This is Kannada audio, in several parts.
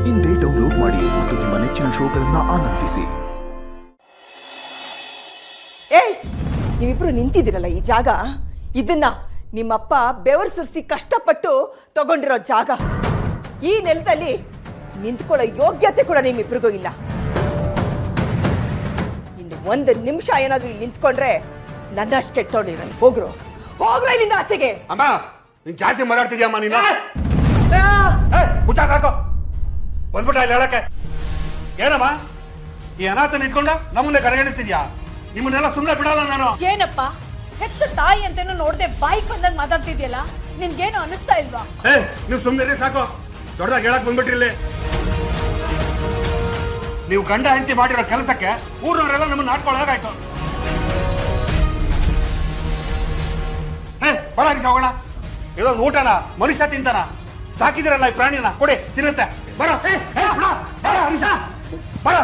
ಇಂದೇ ಡೌನ್ಲೋಡ್ ಮಾಡಿ ಮತ್ತು ನಿಮ್ಮ ನೆಚ್ಚಿನ ಶೋಗಳನ್ನ ಆನಂದಿಸಿ. ಏಯ್, ನೀವಿಬ್ರು ನಿಂತಿದ್ದೀರಲ್ಲ ಈ ಜಾಗ, ಇದನ್ನ ನಿಮ್ಮಪ್ಪ ಬೆವರು ಸುರಿಸಿ ಕಷ್ಟಪಟ್ಟು ತಗೊಂಡಿರೋ ಜಾಗ. ಈ ನೆಲದಲ್ಲಿ ನಿಂತ್ಕೊಳ್ಳೋ ಯೋಗ್ಯತೆ ಕೂಡ ನಿಮ್ಮಿಬ್ರಿಗೂ ಇಲ್ಲ. ಇನ್ನು ಒಂದು ನಿಮಿಷ ಏನಾದ್ರೂ ಇಲ್ಲಿ ನಿಂತ್ಕೊಂಡ್ರೆ ನನ್ನಷ್ಟು ಕೆಟ್ಟೋಳಿರಲ್ಲ. ಹೋಗ್ರು ಇಲ್ಲಿಂದ ಆಚೆಗೆ. ಅಮ್ಮ, ನೀನ್ ಜಾಸ್ತಿ ಮಾತಾಡ್ತಿದ್ಯಮ್ಮ ನೀನು. ಸಾಕು ಬಂದ್ಬಿಟ್ಟ ಇಲ್ಲಿ ಹೇಳಕ್ಕೆ. ಏನಮ್ಮ ಈ ಅನಾಥನ ಇಟ್ಕೊಂಡ ನಮ್ಮನ್ನೇ ಕಡೆಗಣಿಸ್ತಿದ್ಯಾ? ನಿಮ್ಮನ್ನೆಲ್ಲ ಸುಮ್ಮನೆ ಬಿಡಲ್ಲ ನಾನು. ಏನಪ್ಪ, ಹೆತ್ತ ತಾಯಿ ಅಂತೇನು ನೋಡದೆ ಬಾಯಿಗೆ ಬಂದಾಗ ಮಾತಾಡ್ತಿದ್ಯಲ್ಲ, ನಿನ್ಗೇನು ಅನಿಸ್ತಾ ಇಲ್ವಾ? ನೀವು ಸುಮ್ಮನೆ ಸಾಕು. ದೊಡ್ಡದಾಗ ಹೇಳಕ್ ಬಂದ್ಬಿಟ್ರಿ ಇಲ್ಲಿ. ನೀವು ಗಂಡ ಹೆಂಡತಿ ಮಾಡಿರೋ ಕೆಲಸಕ್ಕೆ ಊರಿನವರೆಲ್ಲ ನಮ್ಮನ್ನ ನಾಟ್ಕೊಳ್ಳೋದಾಯ್ತು. ಬರಾಗಿ ಹೋಗೋಣ. ಇದೊಂದು ಊಟನ ಮನುಷ್ಯ ತಿಂತಾನ? ಸಾಕಿದಿರಲ್ಲ ಈ ಪ್ರಾಣಿನ, ಕೊಡಿ ತಿನ್ನುತ್ತೆ. ಬರ ಬರ.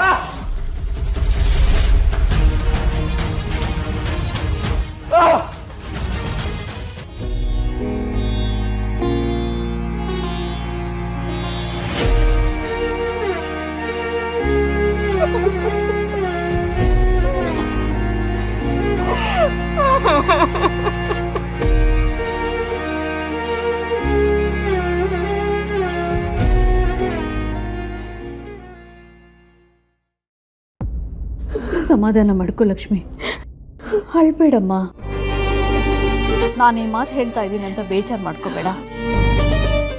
ಸಮಾಧಾನ ಮಾಡ್ಕೊ ಲಕ್ಷ್ಮಿ, ಅಳ್ಬೇಡಮ್ಮ. ನಾನೇನು ಮಾತು ಹೇಳ್ತಾ ಇದ್ದೀನಿ ಅಂತ ಬೇಜಾರು ಮಾಡ್ಕೋಬೇಡ.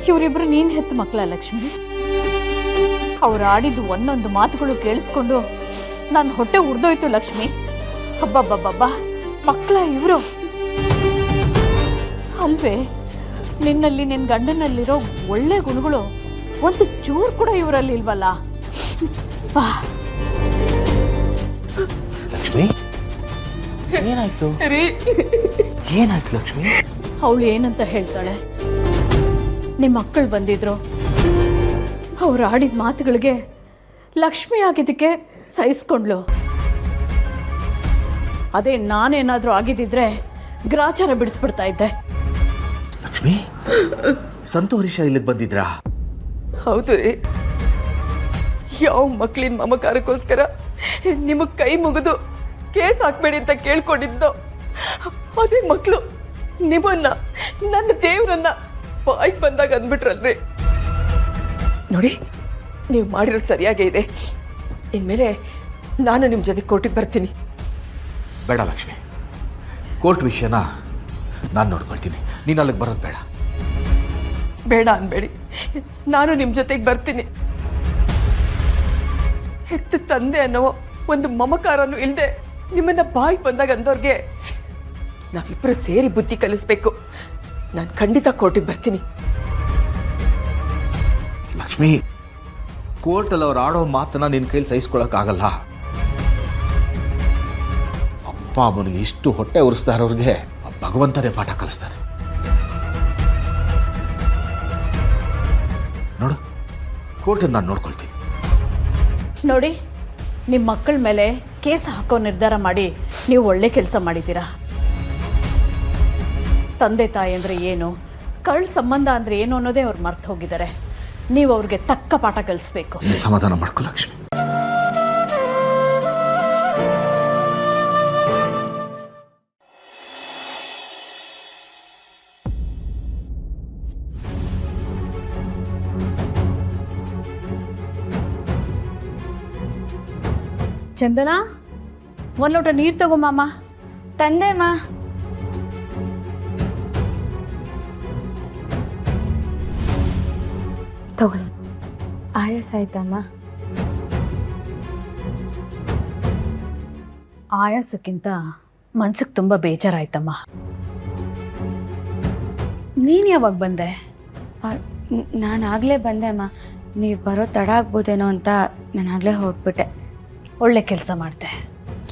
ಇವರಿಬ್ರು ನೀನು ಹೆತ್ತ ಮಕ್ಕಳ ಲಕ್ಷ್ಮಿ. ಅವ್ರು ಆಡಿದ್ದು ಒಂದೊಂದು ಮಾತುಗಳು ಕೇಳಿಸ್ಕೊಂಡು ನಾನು ಹೊಟ್ಟೆ ಉರಿದೋಯ್ತು ಲಕ್ಷ್ಮಿ. ಹಬ್ಬಬ್ಬಬ್ಬಬ್ಬ, ಮಕ್ಕಳ ಇವರು ಅಲ್ವೇ? ನಿನ್ನಲ್ಲಿ ನಿನ್ನ ಗಂಡನಲ್ಲಿರೋ ಒಳ್ಳೆ ಗುಣಗಳು ಒಂದು ಚೂರು ಕೂಡ ಇವರಲ್ಲಿ ಇಲ್ವಲ್ಲ? ಬಾ ಲಕ್ಷ್ಮಿ, ಏನಾಯ್ತು? ಏನಾಯ್ತು ಲಕ್ಷ್ಮಿ? ಅವಳು ಏನಂತ ಹೇಳ್ತಾಳೆ? ನಿಮ್ಮ ಮಕ್ಕಳು ಬಂದಿದ್ರು, ಅವ್ರು ಆಡಿದ ಮಾತುಗಳಿಗೆ ಲಕ್ಷ್ಮಿ ಆಗಿದ್ದಕ್ಕೆ ಸಹಿಸ್ಕೊಂಡ್ಲು. ಅದೇ ನಾನೇನಾದರೂ ಆಗಿದ್ದಿದ್ರೆ ಗ್ರಾಚಾರ ಬಿಡಿಸ್ಬಿಡ್ತಾ ಇದ್ದೆ. ಲಕ್ಷ್ಮಿ, ಸಂತು ಹರೀಶ ಇಲ್ಲಿಗೆ ಬಂದಿದ್ರಾ? ಹೌದು ರೀ. ಯಾವ ಮಕ್ಕಳಿನ ಮಮಕಾರಕ್ಕೋಸ್ಕರ ನಿಮಗೆ ಕೈ ಮುಗಿದು ಕೇಸ್ ಹಾಕ್ಬೇಡಿ ಅಂತ ಕೇಳ್ಕೊಂಡಿದ್ದು, ಅದೇ ಮಕ್ಕಳು ನಿಮ್ಮನ್ನ, ನನ್ನ ದೇವ್ರನ್ನ ಬಾಯ್ಗೆ ಬಂದಾಗ ಅಂದ್ಬಿಟ್ರಲ್ರಿ. ನೋಡಿ, ನೀವು ಮಾಡಿರೋದು ಸರಿಯಾಗೇ ಇದೆ. ಇನ್ಮೇಲೆ ನಾನು ನಿಮ್ಮ ಜೊತೆ ಕೋರ್ಟಿಗೆ ಬರ್ತೀನಿ. ಬೇಡ ಲಕ್ಷ್ಮಿ, ಕೋರ್ಟ್ ವಿಷಯನ ನಾನು ನೋಡ್ಕೊಳ್ತೀನಿ. ನೀನು ಅಲ್ಲಿಗೆ ಬರೋದು ಬೇಡ. ಬೇಡ ಅನ್ಬೇಡಿ, ನಾನು ನಿಮ್ಮ ಜೊತೆಗೆ ಬರ್ತೀನಿ. ಹೆತ್ತ ತಂದೆ ಅನ್ನೋ ಒಂದು ಮಮಕಾರನೂ ಇಲ್ಲದೆ ನಿಮ್ಮನ್ನ ಬಾಯಿಗೆ ಬಂದಾಗ ಅಂದವ್ರಿಗೆ ನಾವಿಬ್ಬರು ಸೇರಿ ಬುದ್ಧಿ ಕಲಿಸ್ಬೇಕು. ನಾನು ಖಂಡಿತ ಕೋರ್ಟಿಗೆ ಬರ್ತೀನಿ. ಲಕ್ಷ್ಮಿ, ಕೋರ್ಟಲ್ಲಿ ಅವ್ರು ಆಡೋ ಮಾತನ್ನ ನಿನ್ನ ಕೈಲಿ ಸಹಿಸ್ಕೊಳಕ್ಕಾಗಲ್ಲ. ಅಪ್ಪ ಅಮ್ಮನಿಗೆ ಇಷ್ಟು ಹೊಟ್ಟೆ ಉರಿಸ್ತಾ ಇರೋರಿಗೆ ಭಗವಂತನೇ ಪಾಠ ಕಲಿಸ್ತಾನೆ. ನೋಡು, ಕೋರ್ಟನ್ನು ನಾನು ನೋಡ್ಕೊಳ್ತೀನಿ. ನೋಡಿ, ನಿಮ್ಮ ಮಕ್ಕಳ ಮೇಲೆ ಕೇಸ್ ಹಾಕೋ ನಿರ್ಧಾರ ಮಾಡಿ ನೀವು ಒಳ್ಳೆ ಕೆಲಸ ಮಾಡಿದ್ದೀರಾ. ತಂದೆ ತಾಯಿ ಅಂದರೆ ಏನು, ಕಳ್ಳ ಸಂಬಂಧ ಅಂದರೆ ಏನು ಅನ್ನೋದೇ ಅವ್ರು ಮರ್ತು ಹೋಗಿದ್ದಾರೆ. ನೀವು ಅವ್ರಿಗೆ ತಕ್ಕ ಪಾಠ ಕಲಿಸ್ಬೇಕು. ಸಮಾಧಾನ ಮಾಡ್ಕೊ ಲಕ್ಷ್ಮಿ. ಚಂದನ, ಒಂದು ಲೋಟ ನೀರು ತಗೋ ಮಾಮ. ತಂದೆಮ್ಮ. ತಗೊಳ್ಳಿ. ಆಯಾಸ ಆಯ್ತಮ್ಮ? ಆಯಾಸಕ್ಕಿಂತ ಮನ್ಸಿಗೆ ತುಂಬ ಬೇಜಾರಾಯ್ತಮ್ಮ. ನೀನು ಯಾವಾಗ ಬಂದೆ? ನಾನಾಗಲೇ ಬಂದೆ ಅಮ್ಮ. ನೀವು ಬರೋ ತಡ ಆಗ್ಬೋದೇನೋ ಅಂತ ನಾನಾಗಲೇ ಹೊರಟ್ಬಿಟ್ಟೆ. ಒಳ್ಳೆ ಕೆಲಸ ಮಾಡಿದೆ.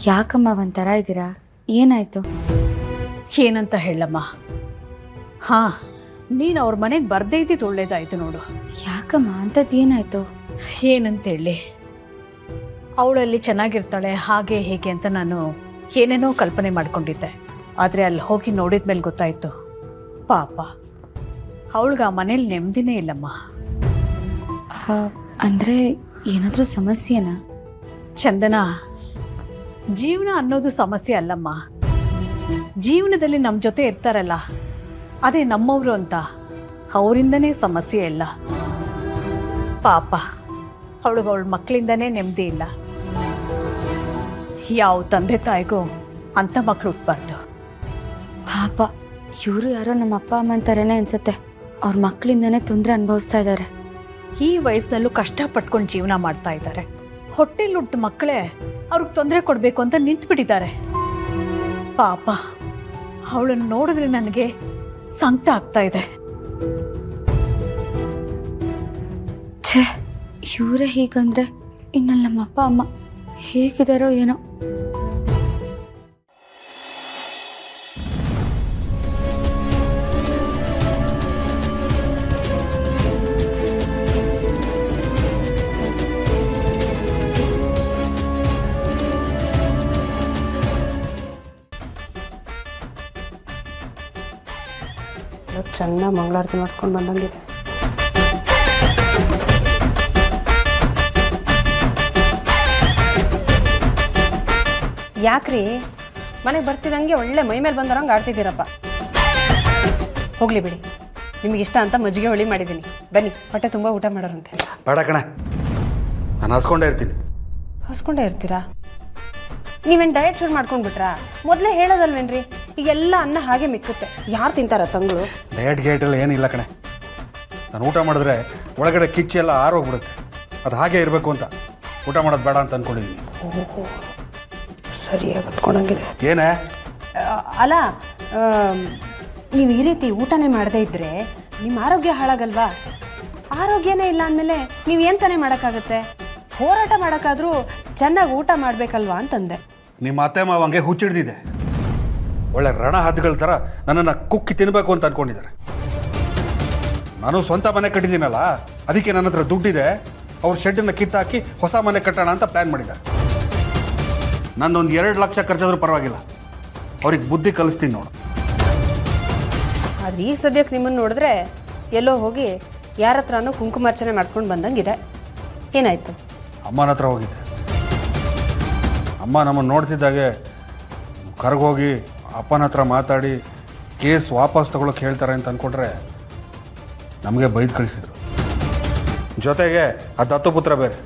ಯಾಕಮ್ಮ ಒಂಥರ ಇದ್ದೀರಾ? ಏನಾಯಿತು? ಏನಂತ ಹೇಳಮ್ಮ. ಹಾಂ, ನೀನು ಅವ್ರ ಮನೆಗೆ ಬರದೇ ಇದ್ದಿದ್ದು ಒಳ್ಳೇದಾಯ್ತು ನೋಡು. ಯಾಕಮ್ಮ, ಅಂಥದ್ದು ಏನಾಯಿತು? ಏನಂತೇಳಿ, ಅವಳಲ್ಲಿ ಚೆನ್ನಾಗಿರ್ತಾಳೆ ಹಾಗೆ ಹೇಗೆ ಅಂತ ನಾನು ಏನೇನೋ ಕಲ್ಪನೆ ಮಾಡ್ಕೊಂಡಿದ್ದೆ. ಆದರೆ ಅಲ್ಲಿ ಹೋಗಿ ನೋಡಿದ ಮೇಲೆ ಗೊತ್ತಾಯಿತು, ಪಾಪ ಅವಳಿಗೆ ಆ ಮನೇಲಿ ನೆಮ್ಮದಿನೇ ಇಲ್ಲಮ್ಮ. ಅಂದರೆ ಏನಾದರೂ ಸಮಸ್ಯೆನಾ? ಚಂದನ, ಜೀವನ ಅನ್ನೋದು ಸಮಸ್ಯೆ ಅಲ್ಲಮ್ಮ. ಜೀವನದಲ್ಲಿ ನಮ್ಮ ಜೊತೆ ಇರ್ತಾರಲ್ಲ, ಅದೇ ನಮ್ಮವರು ಅಂತ, ಅವರಿಂದನೇ ಸಮಸ್ಯೆ ಇಲ್ಲ. ಪಾಪ ಅವಳ ಮಕ್ಕಳಿಂದನೇ ನೆಮ್ಮದಿ ಇಲ್ಲ. ಯಾವ ತಂದೆ ತಾಯಿಗೂ ಅಂಥ ಮಕ್ಕಳು ಹುಟ್ಟಬಾರ್ದು. ಪಾಪ ಇವರು ಯಾರೋ ನಮ್ಮ ಅಪ್ಪ ಅಮ್ಮ ಅಂತಾರೇನೆ ಅನ್ಸುತ್ತೆ. ಅವ್ರ ಮಕ್ಕಳಿಂದನೇ ತೊಂದರೆ ಅನುಭವಿಸ್ತಾ ಇದ್ದಾರೆ. ಈ ವಯಸ್ಸಿನಲ್ಲೂ ಕಷ್ಟಪಟ್ಕೊಂಡು ಜೀವನ ಮಾಡ್ತಾ ಇದ್ದಾರೆ. ಹೊಟ್ಟೆಲಿ ಹುಟ್ಟು ಮಕ್ಕಳೇ ಅವ್ರಿಗೆ ತೊಂದರೆ ಕೊಡಬೇಕು ಅಂತ ನಿಂತ್ಬಿಟ್ಟಿದ್ದಾರೆ. ಪಾಪ ಅವಳನ್ನು ನೋಡಿದ್ರೆ ನನಗೆ ಸಂಕಟ ಆಗ್ತಾ ಇದೆ. ಛೇ, ಇವರೇ ಹೀಗಂದ್ರೆ ಇನ್ನಲ್ಲಿ ನಮ್ಮ ಅಪ್ಪ ಅಮ್ಮ ಹೇಗಿದ್ದಾರೋ ಏನೋ. ಚೆನ್ನಾಗಿ ಮಂಗಳಾರತಿ ಮಾಡಿಸ್ಕೊಂಡು ಬಂದಂಗಿದೆ. ಯಾಕ್ರಿ ಮನೆಗೆ ಬರ್ತಿದ್ದಂಗೆ ಒಳ್ಳೆ ಮೈ ಮೇಲೆ ಬಂದರಂಗೆ ಆಡ್ತಿದ್ದೀರಪ್ಪ. ಹೋಗ್ಲಿ ಬಿಡಿ, ನಿಮಗೆ ಇಷ್ಟ ಅಂತ ಮಜ್ಜಿಗೆ ಹುಳಿ ಮಾಡಿದ್ದೀನಿ. ಬನ್ನಿ, ಹೊಟ್ಟೆ ತುಂಬ ಊಟ ಮಾಡೋರಂತೆ. ಬೇಡ ಕಣೆ, ನಾನು ಹಸ್ಕೊಂಡೇ ಇರ್ತೀನಿ. ಹಸ್ಕೊಂಡೇ ಇರ್ತೀರಾ? ನೀವೇನು ಡಯಟ್ ಶುರು ಮಾಡ್ಕೊಂಡ್ಬಿಟ್ರಾ? ಮೊದಲೇ ಹೇಳೋದಲ್ವೇನ್ರಿ, ಈಗೆಲ್ಲ ಅನ್ನ ಹಾಗೆ ಮಿಕ್ಕುತ್ತೆ. ಯಾರು ತಿಂತಾರ ತಂಗಳು? ಡಯಟ್ ಗೇಟ್ ಎಲ್ಲ ಏನಿಲ್ಲ ಕಣೆ. ನಾನು ಊಟ ಮಾಡಿದ್ರೆ ಒಳಗಡೆ ಕಿಚ್ಚಿ ಎಲ್ಲ ಆರೋಗ್ಬಿಡುತ್ತೆ. ಅದು ಹಾಗೆ ಇರಬೇಕು ಅಂತ ಊಟ ಮಾಡೋದು ಬೇಡ ಅಂತ ಅಂದ್ಕೊಂಡಿದ್ದೀನಿ. ಓಹೋ, ಸರಿಯಾಗಿ ಹತ್ಕೊಂಡಂಗಿದೆ. ಏನೇ ಅಲ್ಲ, ನೀವು ಈ ರೀತಿ ಊಟನೇ ಮಾಡದೇ ಇದ್ದರೆ ನಿಮ್ಮ ಆರೋಗ್ಯ ಹಾಳಾಗಲ್ವಾ? ಆರೋಗ್ಯನೇ ಇಲ್ಲ ಅಂದಮೇಲೆ ನೀವು ಏನು ತಾನೇ ಮಾಡೋಕ್ಕಾಗತ್ತೆ? ಹೋರಾಟ ಮಾಡೋಕ್ಕಾದ್ರೂ ಚೆನ್ನಾಗಿ ಊಟ ಮಾಡಬೇಕಲ್ವಾ ಅಂತಂದೆ. ನಿಮ್ಮ ಅತ್ತೆ ಮಾವಂಗೆ ಹುಚ್ಚಿಡ್ದಿದೆ. ಒಳ್ಳೆ ರಣ ಹದ್ದುಗಳ ಥರ ನನ್ನನ್ನು ಕುಕ್ಕಿ ತಿನ್ನಬೇಕು ಅಂತ ಅಂದ್ಕೊಂಡಿದ್ದಾರೆ. ನಾನು ಸ್ವಂತ ಮನೆ ಕಟ್ಟಿದ್ದೀನಲ್ಲ, ಅದಕ್ಕೆ ನನ್ನ ಹತ್ರ ದುಡ್ಡಿದೆ. ಅವ್ರ ಶೆಡ್ಡನ್ನು ಕಿತ್ತಾಕಿ ಹೊಸ ಮನೆ ಕಟ್ಟೋಣ ಅಂತ ಪ್ಲ್ಯಾನ್ ಮಾಡಿದ್ದಾರೆ. ನಂದೊಂದು 2 ಲಕ್ಷ ಖರ್ಚಾದ್ರೂ ಪರವಾಗಿಲ್ಲ, ಅವ್ರಿಗೆ ಬುದ್ಧಿ ಕಲಿಸ್ತೀನಿ ನೋಡು. ಆದರೆ ಈ ಸದ್ಯಕ್ಕೆ ನಿಮ್ಮನ್ನು ನೋಡಿದ್ರೆ ಎಲ್ಲೋ ಹೋಗಿ ಯಾರ ಹತ್ರನೂ ಕುಂಕುಮಾರ್ಚನೆ ಮಾಡಿಸ್ಕೊಂಡು ಬಂದಂಗಿದೆ. ಏನಾಯಿತು? ಅಮ್ಮನ ಹತ್ರ ಹೋಗಿದ್ದೆ. ಅಮ್ಮ ನಮ್ಮನ್ನು ನೋಡ್ತಿದ್ದಾಗೆ ಕರ್ಗೋಗಿ ಅಪ್ಪನ ಹತ್ರ ಮಾತಾಡಿ ಕೇಸ್ ವಾಪಸ್ ತಗೊಳಕ್ಕೆ ಹೇಳ್ತಾರೆ ಅಂತ ಅಂದ್ಕೊಂಡ್ರೆ ನಮಗೆ ಬೈದು ಕಳಿಸಿದ್ರು. ಜೊತೆಗೆ ಆ ದತ್ತುಪುತ್ರ ಬೇರೆ.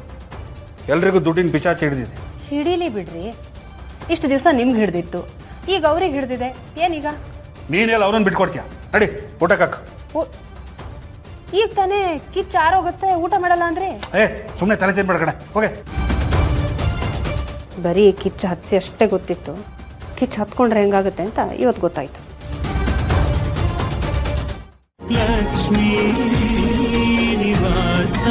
ಎಲ್ರಿಗೂ ದುಡ್ಡಿನ ಪಿಚಾಚಿ ಹಿಡಿದಿದೆ. ಹಿಡೀಲಿ ಬಿಡ್ರಿ, ಇಷ್ಟು ದಿವಸ ನಿಮ್ಗೆ ಹಿಡ್ದಿತ್ತು, ಈಗ ಅವ್ರಿಗೆ ಹಿಡ್ದಿದೆ. ಏನೀಗ? ನೀನೆಲ್ಲ ಅವ್ರನ್ನ ಬಿಟ್ಕೊಡ್ತೀಯ? ನಡಿ ಊಟಕ್ಕೆ. ಈಗ ತಾನೇ ಕಿಚ್ಚು ಆರೋಗುತ್ತೆ, ಊಟ ಮಾಡಲ್ಲ ಅಂದ್ರೆ? ಸುಮ್ಮನೆ ತಲೆ ತಿನ್ಬೇಡ ಕಣೆ, ಹೋಗೆ. ಬರೀ ಕಿಚ್ಚು ಹತ್ಸಿ ಅಷ್ಟೇ ಗೊತ್ತಿತ್ತು, ಕಿಚ್ಚು ಹತ್ಕೊಂಡ್ರೆ ಹೆಂಗಾಗುತ್ತೆ ಅಂತ ಇವತ್ತು ಗೊತ್ತಾಯ್ತು. ಲಕ್ಷ್ಮೀ ನಿವಾಸ